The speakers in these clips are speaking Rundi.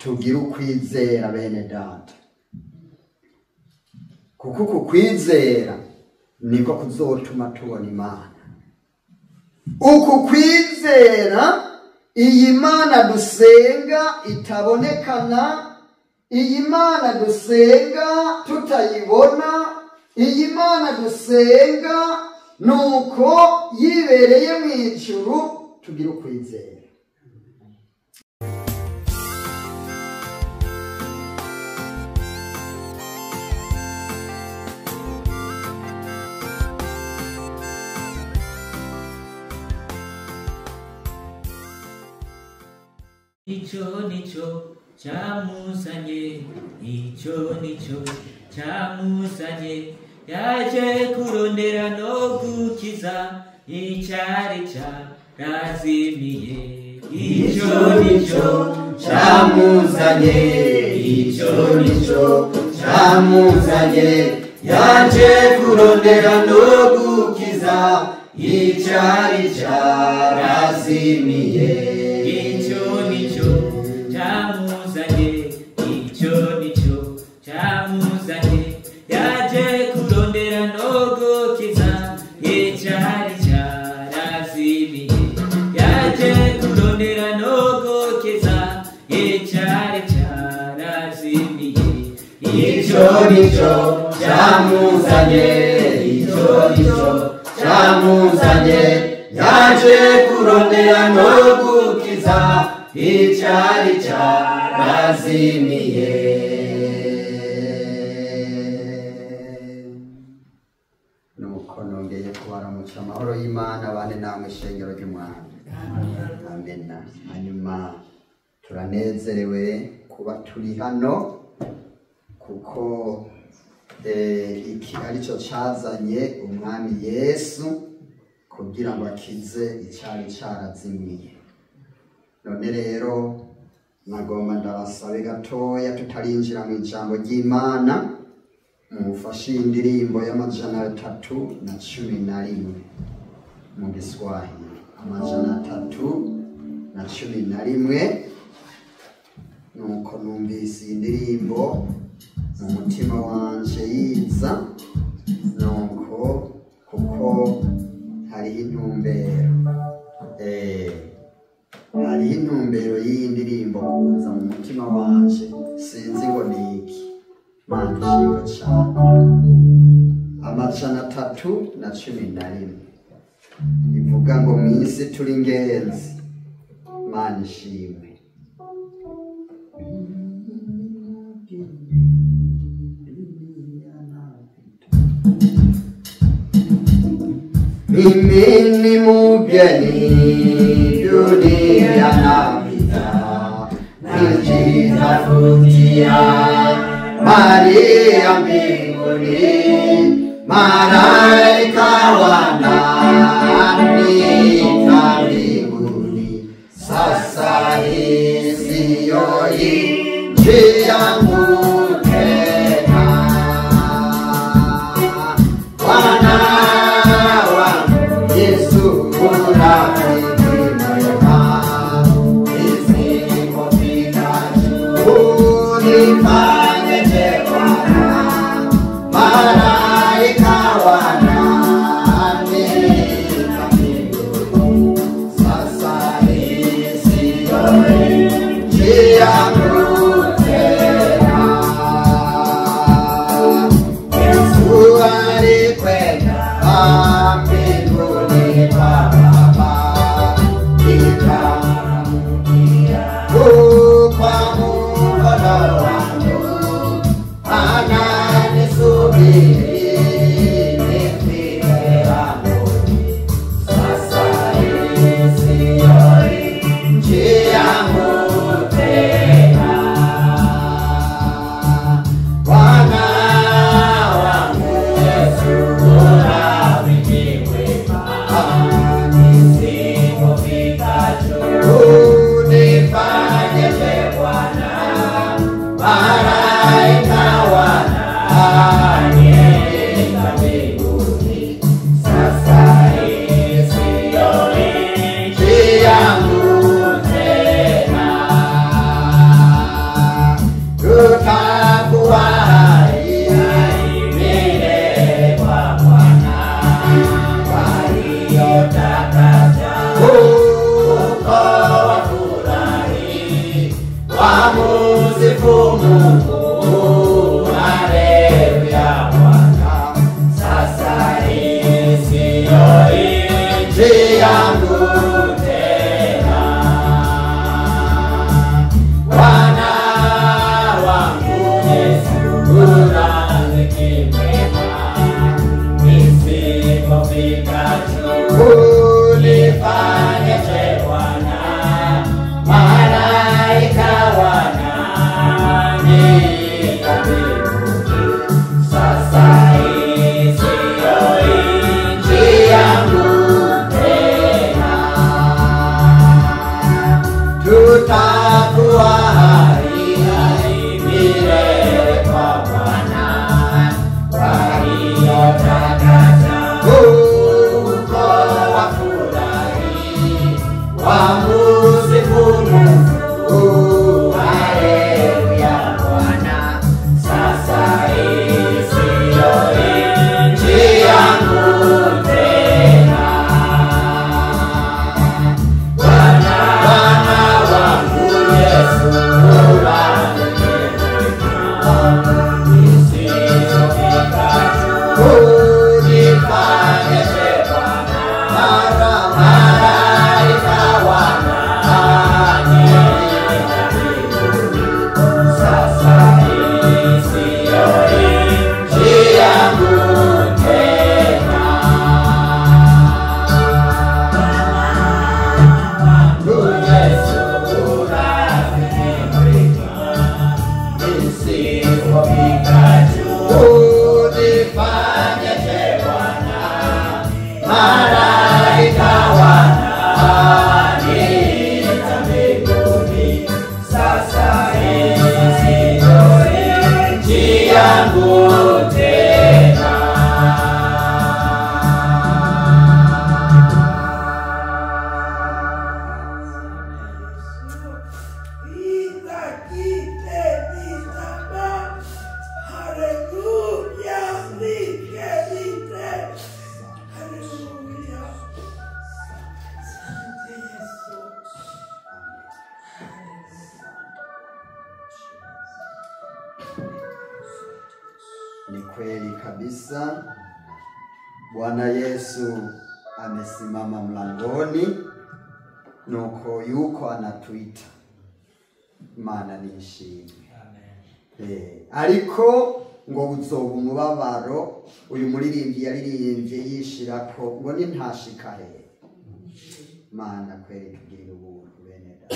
tugire ukwizera bene data, kuko uku kwizera niko kuzotuma tubona Imana. Uku kwizera iyi Mana dusenga itabonekana, iyi Mana dusenga tutayibona, iyi Mana dusenga nuko yibereye mu ijuru, tugire ukwizera. Icho nicho chamuzanye, icho nicho chamuzanye, yaje kurondera no gukiza icyari cyarazimiye. Icho nicho chamuzanye, icho nicho chamuzanye, yaje kurondera no gukiza icyari cyarazimiye. Icho nicho chamuzanye, icho nicho chamuzanye, yaje kurondera no gukiza icyari cyarazimiye, yaje kurondera no gukiza icyari cyarazimiye. Icho nicho chamuzanye, icho nicho chamuzanye, yaje kurondera no gukiza icyari cyarazimiye. Nuko nongeye kubaramutsa amahoro y'Imana bane namwe ishengero ry'Umwami. Amen. Hanyuma turanezerewe kuba turi hano, kuko iki aricyo cyazanye Umwami Yesu kugira ngo akize icyari cyarazimiye. None rero nagomba ndabasabe gatoya tutarinjira mu ijambo ry'Imana, mufashe indirimbo y'amajana 311 mu Giswahili, amajana 311. Nuko numvise indirimbo mu mutima wanje yiza, nuko kuko hariho intumbero, hariho intumbero y'iyi ndirimbo kuza mu mutima wanje, sinzi ngo ni iki. Mana ishimwe cyane. Amajana 311 ivuga ngo mu isi turi ingenzi. Mana ishimwe. Mimi ni mgeni dunia napita, nijitafutia mali ya mbinguni, malaika wananiita mbinguni. Sasa hii siyo nchi yangu tena, Bwana Yesu unafiki mwema, nisipofika unifanyeje Bwana, malaika wananiita mbinguni. Sasa hii siyo nchi yangu tena. Ni kweli kabisa, Bwana Yesu amesimama mlangoni, nuko yuko anatuita. Imana nishimwe. Ariko ngo uzoba umubabaro, uyu muririmbyi yaririmbye yishirako ngo ni ntashika he. Mana kweli tugirira ubuntu bene data.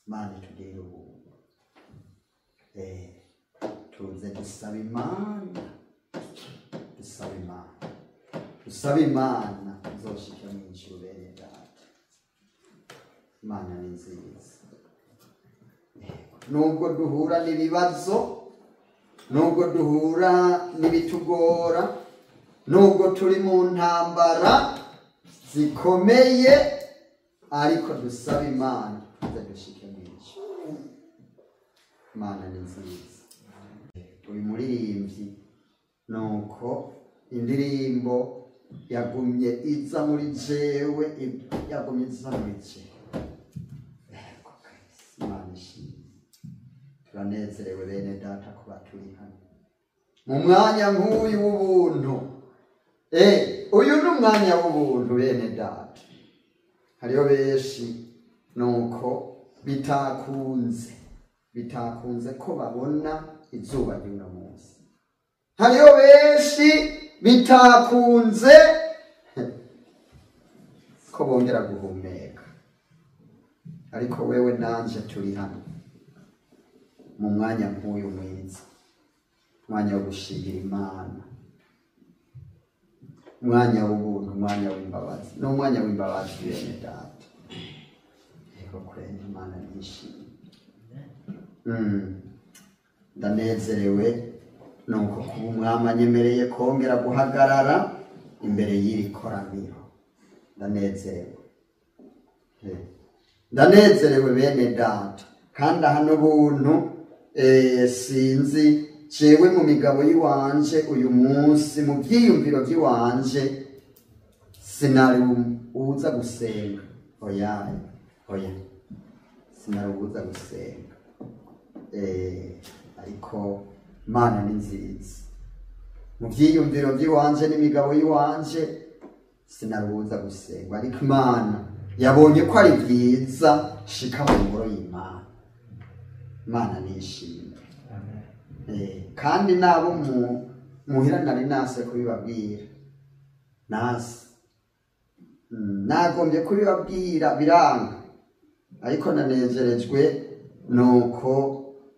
Mana tugirira ubuntu. Tuze dusaba Imana, dusaba Imana uzoshika mw'ijuru bene data. Imana ni nziza. Nubwo duhura n'ibibazo, nubwo duhura n'ibitugora, nubwo turi mu ntambara zikomeye, ariko dusaba Imana tuze dushike mw'ijuru. Imana ni nziza. Uyu muririmbyi nuko indirimbo yagumye iza muri jewe, yagumye iza muri jewe. Imana ishimwe. Turanezerewe bene data kuba turi hano mu mwanya nk'uyu w'ubuntu. Uyu ni umwanya w'ubuntu bene data. Hariho benshi nuko bitakunze ko babona izuba ry'uno munsi. Hariho benshi bitakunze ko bongera guhumeka, ariko wewe nanje turi hano mu mwanya nk'uyu mwiza, mwanya wo gushimira Imana, mwanya w'ubuntu, mwanya w'imbabazi, n'umwanya w'imbabazi bene data. Ego kweli Imana nishimye. Ndanezerewe nuko kuba umwami anyemereye kongera guhagarara imbere y'iri koraniro. Ndanezerewe bene data, kandi aha n'ubuntu sinzi jewe mu migabo yiwanje uyu munsi mu byiyumviro by'iwanje sinari uza gusenga oya sinari uza gusenga ariko Mana ni nziza mu byiyumviro by'iwanje n'imigabo yiwanje sinari uza gusenga ariko Imana yabonye ko ari byiza shika mu ngoro y'Imana. Imana nishimye kandi nabo muhira nari nase kubibabwira nase nagombye kubibabwira biranga ariko nanezerejwe nuko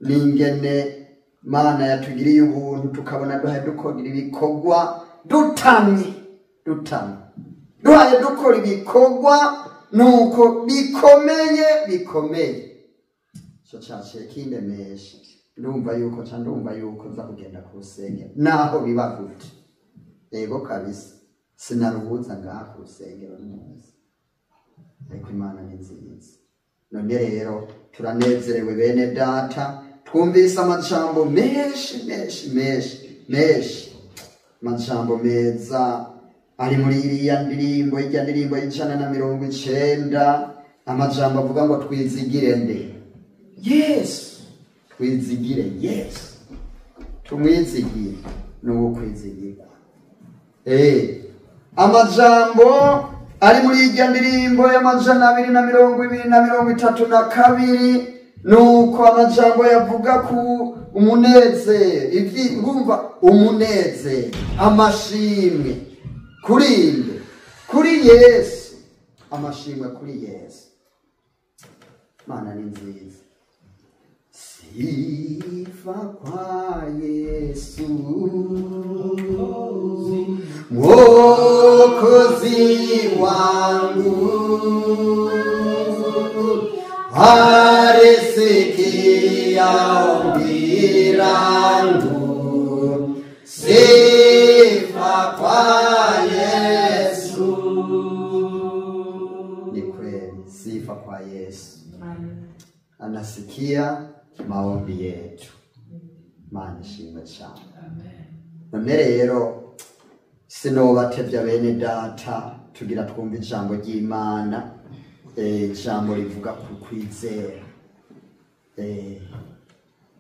ningene Mana yatugiriye ubuntu tukabona duhaye dukora ibikorwa dutamye duhaye dukora ibikorwa nuko bikomeye cyo cyaciye kindemesha ndumva yuko nza kugenda ku rusengero naho biba gute ego kabisa sinaruhuza ngaha ku rusengero neza ariko Imana ni nziza. None rero turanezerewe bene data twumvise amajambo menshi amajambo meza ari muri iriya ndirimbo y'190 amajambo avuga ngo twizigire nde Yesu, twizigire Yesu, tumwizigire n'uwo kwizigirwa. Amajambo ari muri iriya ndirimbo y'232 nuko amajambo yavuga ku umunezero umunezero amashimwe kuri Yesu, amashimwe kuri Yesu. Mana ni nziza. Sifa kwa Yesu Mwokozi wangu arisikia ombi langu. Sifa kwa Yesu. Ni kweli, sifa kwa Yesu. Anasikia maombi yetu. Mana ishimwe cyane. None rero sinobatevya bene data tugira twumva ijambo ry'Imana, ijambo rivuga ku kwizera.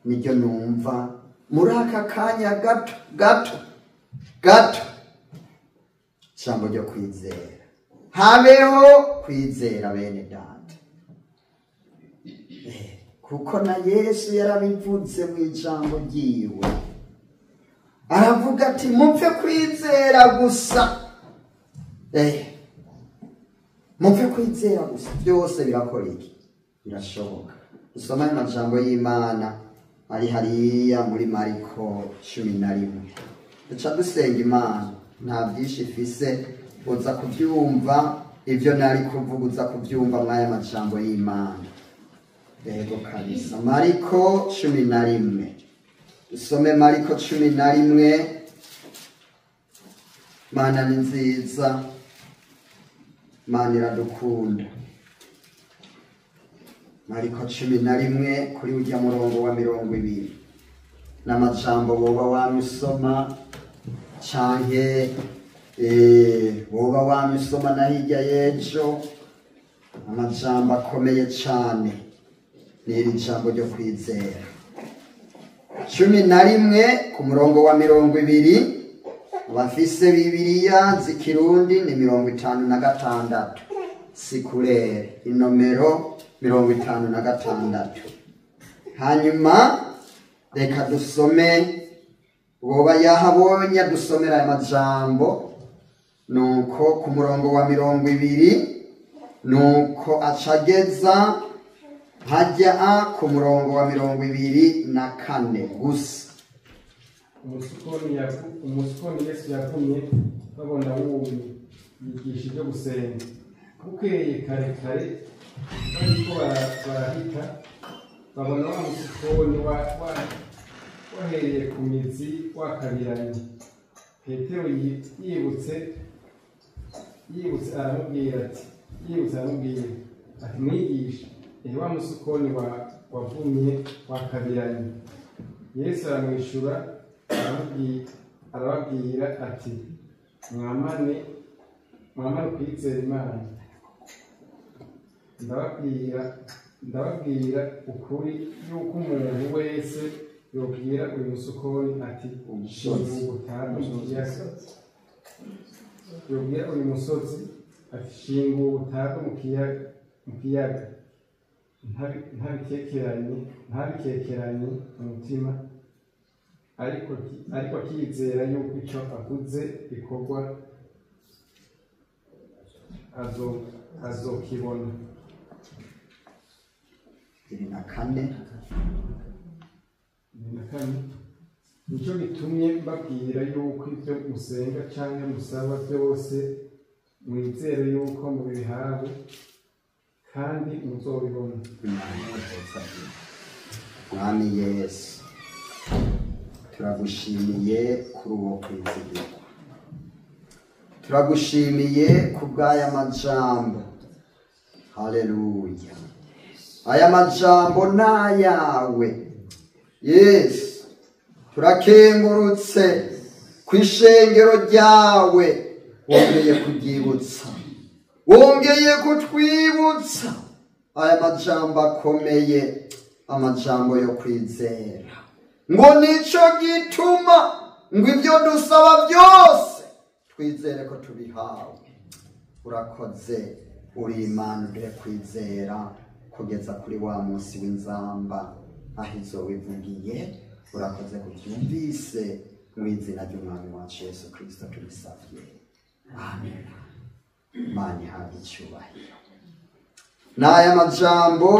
Niryo numva muri aka kanya gato ijambo ryo kwizera. Habeho kwizera bene data. Kuko na Yesu yarabivuze mu ijambo ryiwe. Aravuga ati mupfe kwizera gusa. Mupfe kwizera gusa. Byose birakora iki? Birashoboka. Dusoma amajambo y'Imana ari hariya muri Mariko 11. Duca dusenga Imana. Nta byinshi ifise uza kubyumva ibyo nari kuvuga uza kubyumva mwaya majambo y'Imana. Ego kabisa. Mariko 11. Dusome Mariko 11. Mana ni nziza. Mana iradukunda. Mariko 11 kuri ujya murongo wa 20. N'amajambo boba wamisoma canke boba wamisoma na hirya y'ejo. Amajambo akomeye cyane. Niri jambo ryo kwizera. 11 ku murongo wa 20. Abafise Bibiliya z'ikirundi ni 56. Sikurere inomero 56. Hanyuma reka dusome woba yahabonye dusomera amajambo nuko ku murongo wa 20 nuko acageza hajya ku murongo wa 24 gusa. Umusukoni Yesu yatumye babona wubi yigisha ibyo gusenga. Bukeye kare bariko barahita babona wa musukoni wahereye ku mizi wakabiranye. Petero yibutse aramubwira ati mwigisha wa musukoni wavumye wakabiranye. Yesu aramwishura arababwira ati mwamane kwizera Imana. Ndababwira ukuri yuko umuntu wese yobwira uyu musokoni ati shinguka utahe mu kiyaga, yobwira uyu musozi ati shinguka utahe mu kiyaga, ntabikekeranye mu mutima, ariko akizera yuko icyo avuze bikorwa azokibona. 24 nicyo gitumye mbabwira yuko ibyo musenga cyangwa musaba byose mwizere yuko mubihawe kandi muzobibona. Mwami Yesu, turagushimiye kuri uwo kwizigirwa, turagushimiye kubw'aya majambo. Haleluya! Aya majambo n'ayawe Yesu. Turakengurutse kw'ishengero ryawe, wongeye kuryibutsa, wongeye kutwibutsa aya majambo akomeye, amajambo yo kwizera, ngo nico gituma ngo ibyo dusaba byose twizere ko tubihawe. Urakoze, uri Imana uduhe kwizera kugeza kuri wa munsi w'inzamba aho izowivugiye. Urakoze kubyumvise, mu izina ry'Umwami wacu Yesu Kristo tubisabye, amen. Imana ihabwe icyubahiro. N'aya majambo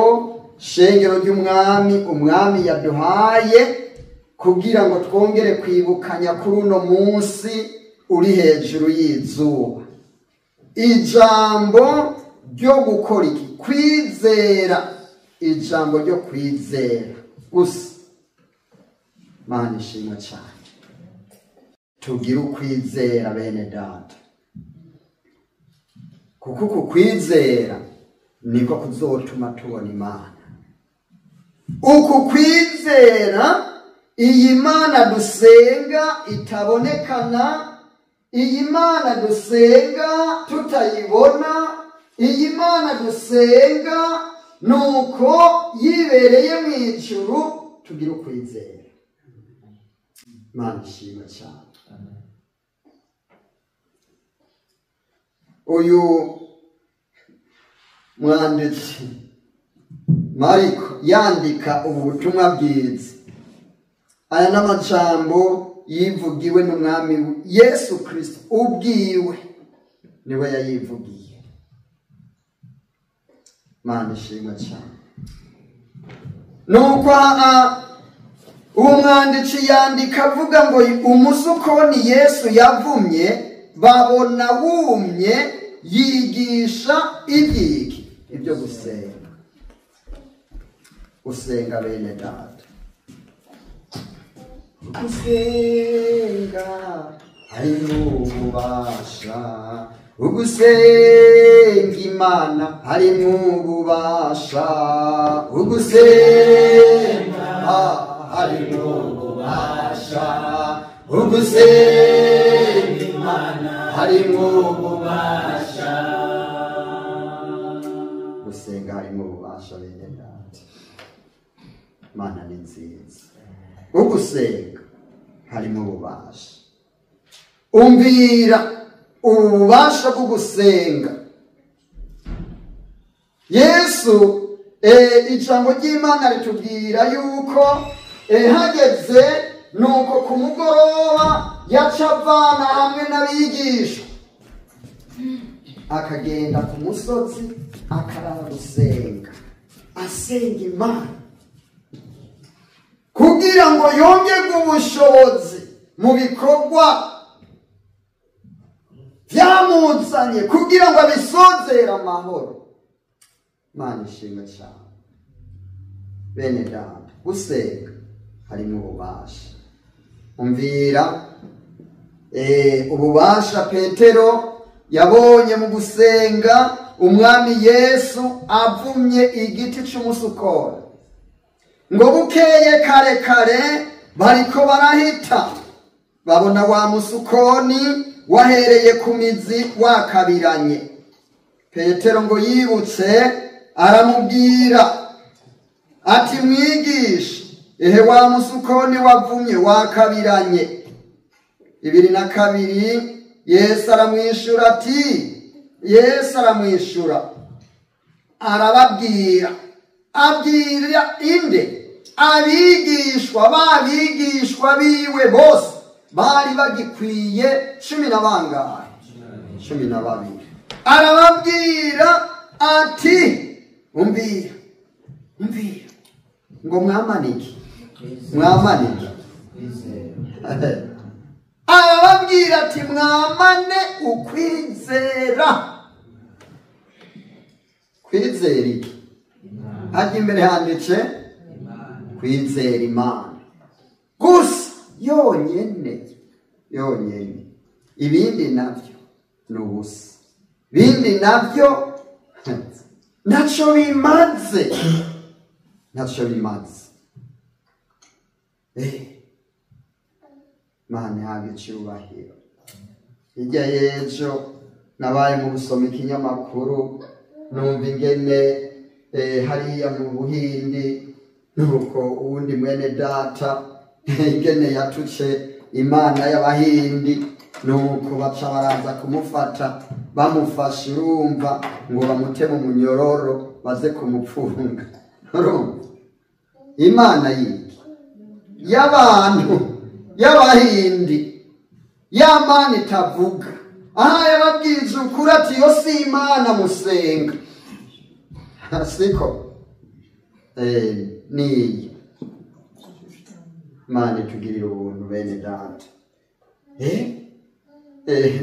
shengero ry'umwami, umwami yaduhaye kugira ngo twongere kwibukanya kuri uno munsi uri hejuru y'izuba. Ijambo ryo gukora iki? Kwizera. Ijambo ryo kwizera gusa. Mana ishimwe cyane. Tugire ukwizera bene data, kuko uku kwizera niko kuzotuma tubona Imana. Uku kwizera, iyi Mana dusenga itabonekana, iyi Mana dusenga tutayibona, iyi Mana dusenga nuko yibereye mu ijuru. Tugire ukwizera. Mana ishimwe cyane. Uyu mwanditsi Mariko yandika ubu butumwa bwiza, aya n'amajambo yivugiwe n'umwami Yesu Kristo ubwiwe, niwe yayivugiye. Mana ishimwe cyane. Nuko umwanditsi yandika avuga ngo umusukoni Yesu yavumye babona wumye, yigisha ibyiki? Ibyo gusenga. Gusenga bene data, gusenga harimo ububasha, ugusenga Imana harimo ububasha, ugusenga harimo ububasha, ugusenga Imana harimo ububasha. Gusenga harimo ububasha bene data. Mana ni nziza. Ugusenga harimo ububasha. Umvira ububasha bwo gusenga. Yesu ijambo ry'Imana ritubwira yuko hageze nuko ku mugoroba yacavana hamwe n'abigisha, akagenda ku musozi akarara gusenga, asenga Imana kugira ngo yongere ubushobozi mu bikorwa byamuzanye, kugira ngo abisozere amahoro. Mana ishimwe cyane. Bene data, gusenga harimo ububasha. Umvira ububasha Petero yabonye mu gusenga umwami Yesu avumye igiti cy'umusukoni. ngo bukeye kare kare bariko barahita babona wa musukoni wahereye ku mizi wakabiranye. Petero ngo yibutse aramubwira ati mwigisha, ehe wa musukoni wavumye wakabiranye. 22 Yesu aramwishura arababwira, abwira inde? Abigishwa biwe bose bari bagikwiye 12. Arababwira ati umbira ngo mwamanike arababwira ati mwamane ukwizera. Kwizera iki? Hajya imbere handitse kwizera Imana gusa yonyene. Ibindi navyo ni ubusa. Ibindi navyo naco bimaze. Mana yawe icyubahiro. Hirya y'ejo nabaye mu gusoma ikinyamakuru numva ingene hariya mu Buhindi nuko uwundi mwene data ingene yatuce Imana y'Abahindi, nuko baca baraza kumufata, bamufashe urumva ngo bamute mu munyororo baze kumupfunga. Urumva Imana yiki y'abantu y'Abahindi, ya Mana itavuga. Aha yababwiza ukuri ati yo si Imana musenga. Siko ni Mana itugirira ubuntu bene data.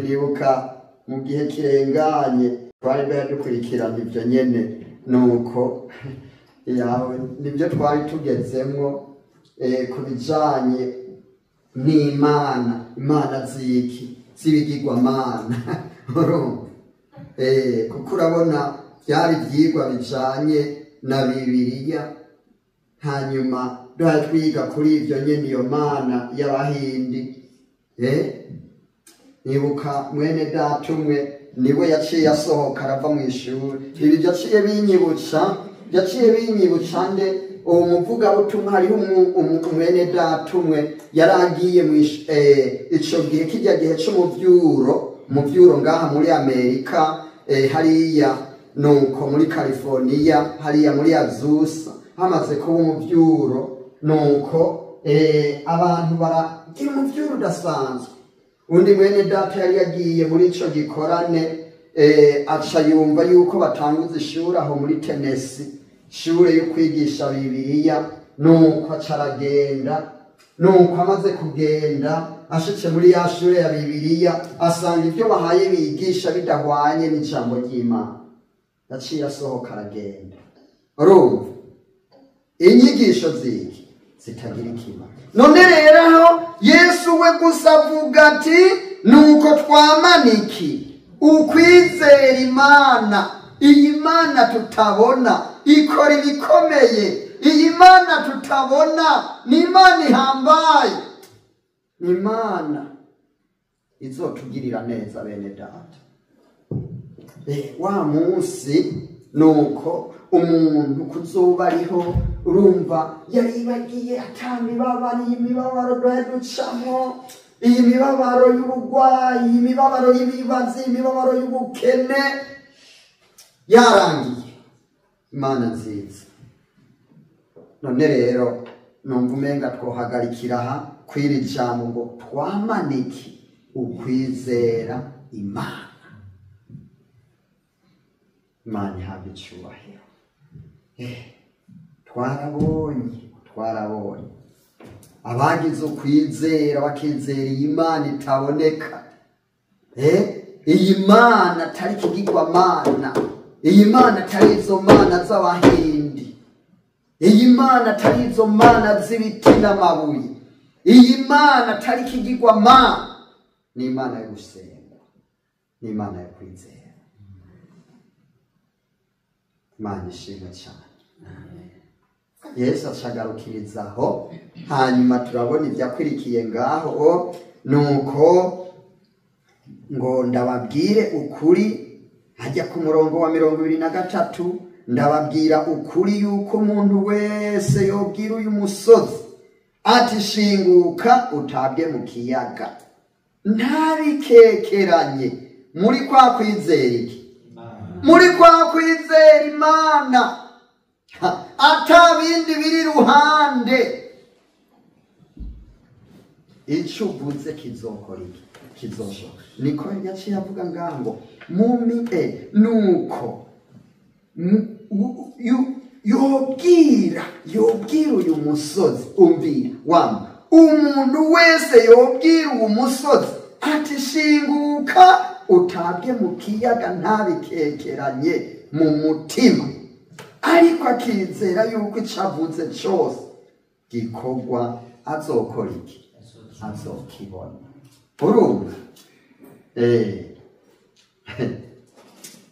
Nibuka mu gihe kirenganye twari dukurikirana ibyo nyene, nuko yawe nibyo twari tugezemwo ku bijanye n'Imana ziki zibigirwamana. Kuko urabona byari ibyigwa bijanye na Bibiliya, hanyuma duha twiga kuri ibyo nyene iyo Mana y'Abahindi. Nibuka mwene data umwe niwe yaciye asohoka arava mu ishuri. Ibi byaciye binyibutsa nde uwo muvugabutumwa hariho umwene data umwe yarangiye mu ico gihe kijya gihe cy'umuvyuro ngaha muri Amerika, hariya nuko muri California hariya muri Azusa hamaze kuba umuvyuro, nuko abantu baragira umuvyuro udasanzwe. Undi mwene data yari yagiye muri ico gikorane, aca yumva yuko batanguza ishuri aho muri Tennessee, ishure yo kwigisha Bibiliya, nuko aca aragenda. Nuko amaze kugenda ashitse muri ya shure ya Bibiliya asanga ibyo bahaye bigisha bidahwanye n'ijambo ry'Imana, yaciye asohoka aragenda. Urumva inyigisho ziki zitagira ikima. None rero aho Yesu we gusa avuga ati nuko twamaniki ukwizera Imana. Iyi Mana tutabona ikora ibikomeye. Iyi Mana tutabona ni Imana ihambaye, ni Imana izotugirira neza bene data. Wa munsi nuko umuntu kuzoba ariho urumva yaribagiye imibabaro ducamo, iyi mibabaro y'ubugwayi, imibabaro y'ibibazo, imibabaro y'ubukene yarangiye. Imana nziza. None rero numva umenga twohagarikira aha kwiri jambo ngo twamaniki ukwizera Imana. Imana ihabwe icyubahiro. Twarabonye abagize ukwizera bakizera iyi Imana itaboneka. Iyi Mana atari ikigirwamana, iyi Mana atari izo mana z'Abahindi, iyi Mana atari izo mana z'ibiti n'amabuye, iyi Mana atari ikigirwamana, ni Imana yo gusenga, ni Imana yo kwizera. Imana ishimwe cyane. Yesu acagarukirizaho hanyuma turabona ibyakurikiye ngaho nuko ngo ndababwire ukuri hajya ku murongo wa 23 ndababwira ukuri yuko umuntu wese yobwira uyu musozi ati shinguka utabwe mu kiyaga ntabikekeranye muri kwa kwizera iki muri kwa kwizera Imana atabindi biri ruhande icyo uvuze kizokora iki kizoshoka niko yaciye avuga ngaho nuko yobwira uyu musozi umvira wamba umuntu wese yobwira uwo musozi ati shinguka utabwe mu kiyaga ntabikekeranye mu mutima ariko akizera yuko icavuze cyose gikorwa azokora iki azokibona urumva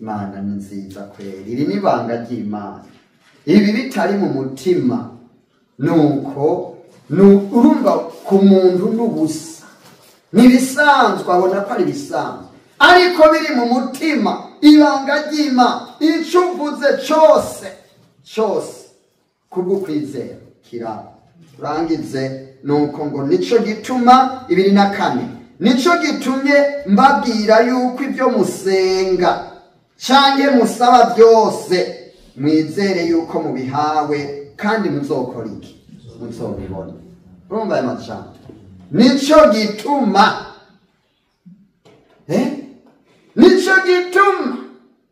Mana ni nziza kweli iri ni banga ry'Imana ibi bitari mu mutima nuko urumva ku muntu n'ubusa nibisanzwe abona ko ari bisanzwe ariko biri mu mutima ibanga ry'Imana icyo uvuze cyose kubwo kwizera kiraba turangize nuko ngo nico gituma 24 nico gitumye mbabwira yuko ibyo musenga canke musaba byose mwizere yuko mubihawe kandi muzokora iki muzobibona urumva aya majambo nico gituma nico gituma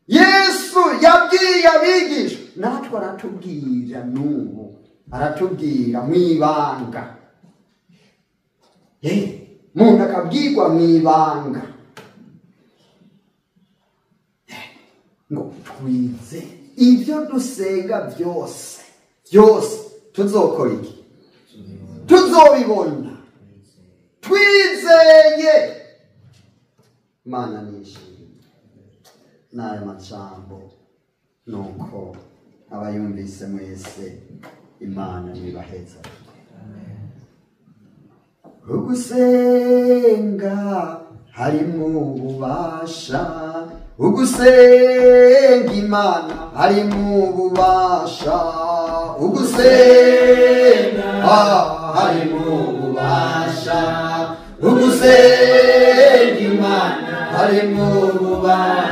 Yesu yabwiye abigisha natwe aratubwira n'ubu aratubwira mwibanga muntu akabwirwa mwibanga ngo twize ibyo dusenga byose tuzokora iki tuzobibona twizeye Mana nishimye n'aya majambo nuko abayumvise mwese Imana nibaheza ugusenga harimo ububasha ugusenga Imana harimo ububasha ugusenga harimo ububasha ugusenga Imana harimo ububasha